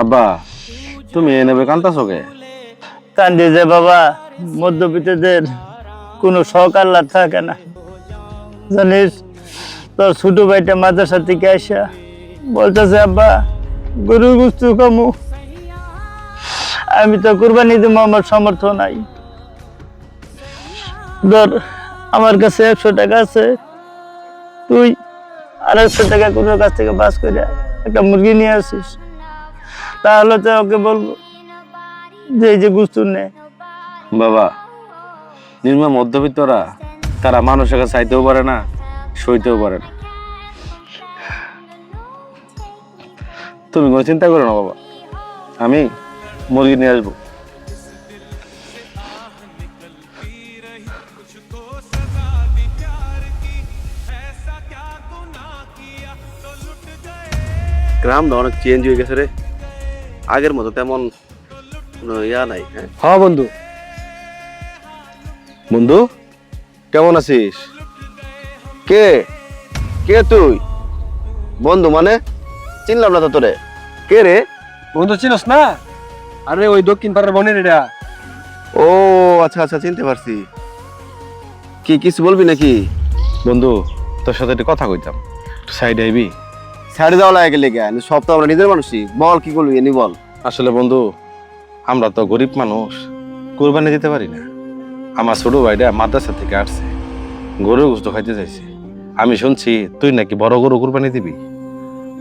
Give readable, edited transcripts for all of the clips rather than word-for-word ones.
আব্বা তুমি এনেবে কান্তাছো কে? কান্দি যে বাবা, মধ্যবিত্তদের কোনো শখ আল্লাহ থাকে না। জানিস, তোর ছোট ভাইটা মাদ্রাসা থেকে আসা বলতেছে, আব্বা গরুর গোশত খামু। আমি তো কুরবানি দেবো, আমার সামর্থ্য নাই। ধর, আমার কাছে 100 টাকা আছে, তুই 250 টাকা কোনো কাছ থেকে বাস করে একটা মুরগি নিয়ে আসিস, তাহলে তো ওকে বলবো যে এই যে গোশত নে। বাবা, নিম্ন মধ্যবিত্তরা তারা মানুষের কাছে চাইতেও পারে না, সইতেও পারে না। তুমি কোনো চিন্তা করো না বাবা, আমি মুরগি নিয়ে আসবো। গ্রামটা অনেক চেঞ্জ হয়ে গেছে রে, আগের মতো তেমন কোনো ইয়া নাই। হ্যাঁ বন্ধু। বন্ধু কেমন আছিস? কে কে তুই? বন্ধু মানে চিনলাম না তো তোরে। কে রে? বন্ধু চিনস না? আরে ওই দক্ষিণ পাড়ার বোনের এটা। ও আচ্ছা আচ্ছা, চিনতে পারছি। কি কিছু বলবি নাকি? বন্ধু, তোর সাথে একটা কথা কইতাম, সাইড আইবি? ছাড়ে দেওয়া লাগে লেগে, সব তো আমরা নিজের মানুষই। বল কি বলবি, এনি বল। আসলে বন্ধু, আমরা তো গরিব মানুষ, কুরবানি দিতে পারি না। আমার ছোট ভাইটা মাদ্রাসা থেকে আসছে, গরুর গোশত খাইতে চাইছে। আমি শুনছি তুই নাকি বড় গরু কুরবানি দিবি।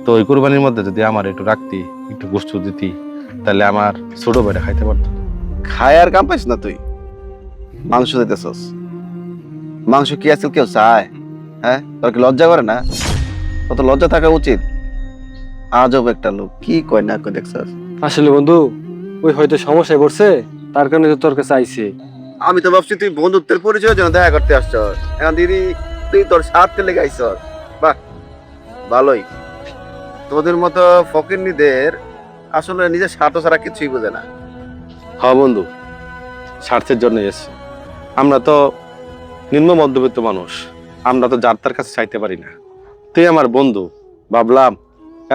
তো ওই কুরবানির মধ্যে যদি আমার একটু রাখতি, একটু গোশত দিতি, তাহলে আমার ছোট ভাইটা খাইতে পারতো। খায় আর কাম পাইস না তুই, মাংস দিতেছস। মাংস কি আজকাল কেউ চায়? হ্যাঁ, তোর কি লজ্জা করে না? কত লজ্জা থাকা উচিত। আজব একটা লোক, কি কয় না কয় দেখছস। আসলে বন্ধু, ওই হয়তো সমস্যায় পড়ছে, তার কারণে তো তোর কাছে আইছে। আমি তো ভাবছি তুই বন্ধুত্বের পরিচয়ের জন্য দেখা করতে আসছস, এখন দিদি তুই তোর স্বার্থে লেগে আইছস। বাহ, ভালোই। তোদের মতো ফকিন্নিদের আসলে নিজের স্বার্থ ছাড়া কিছুই বোঝে না। হ্যাঁ বন্ধু, স্বার্থের জন্য এসছি। আমরা তো নিম্ন মধ্যবিত্ত মানুষ, আমরা তো যার তার কাছে চাইতে পারি না। তুই আমার বন্ধু, ভাবলাম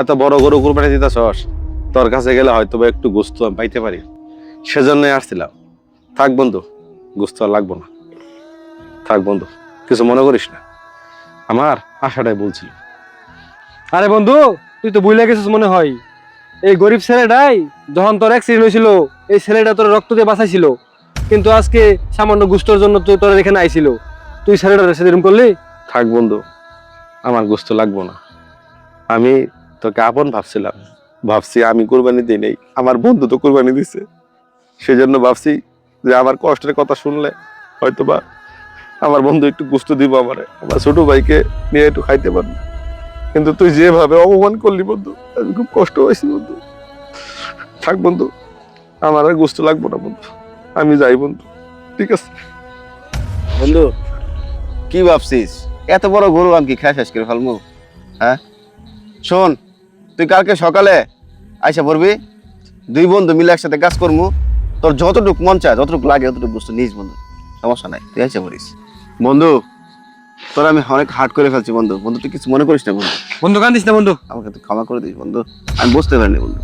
এত বড় গরু কুরবানি দিতেছস, তোর কাছে গেলে হয়তো বা একটু গোশত আমি পাইতে পারি, সেজন্যই আসছিলাম। থাক বন্ধু, গোশত আর লাগবো না। থাক বন্ধু, কিছু মনে করিস না, আমার আশাটাই বলছিল। আরে বন্ধু, তুই তো ভুলে গেছিস মনে হয়। এই গরিব ছেলেটাই যখন তোর অ্যাক্সিডেন্ট হয়েছিল, এই ছেলেটা তোর রক্ত দিয়ে বাঁচাইছিল, কিন্তু আজকে সামান্য গুস্তর জন্য তুই তোর এখানে আইছিল। তুই ছেলেটার সেরকম করলি? থাক বন্ধু, আমার গোশত লাগবো না। আমি তোকে আপন ভাবছিলাম, ভাবছি আমি কুরবানি দিই নেই, আমার বন্ধু তো কুরবানি দিছে, সেজন্য ভাবছি যে আমার কষ্টের কথা শুনলে হয়তোবা আমার বন্ধু একটু গোশত দিব, আমার ছোট ভাইকে নিয়ে একটু খাইতে পারবো। কিন্তু তুই যেভাবে অপমান করলি বন্ধু, আমি খুব কষ্ট হয়েছি বন্ধু। থাক বন্ধু, আমার আর গোশত লাগবো না বন্ধু, আমি যাই বন্ধু। ঠিক আছে বন্ধু, কি ভাবছিস এত বড় গরু আমি কি খাই শেষ করে ফেলবো? হ্যাঁ শোন, তুই কালকে সকালে আইসা পড়বি, দুই বন্ধু মিলে একসাথে কাজ করবো। তোর যতটুকু মন চায়, যতটুকু লাগে ততটুকু বুঝতে নিস বন্ধু, সমস্যা নাই, তুই আইসা পড়িস। বন্ধু, তোর আমি অনেক হার্ড করে ফেলছি বন্ধু। বন্ধু তুই কিছু মনে করিস না বন্ধু। বন্ধু কান্দিস না বন্ধু। আমাকে তুই ক্ষমা করে দিস বন্ধু, আমি বুঝতে পারিনি বন্ধু।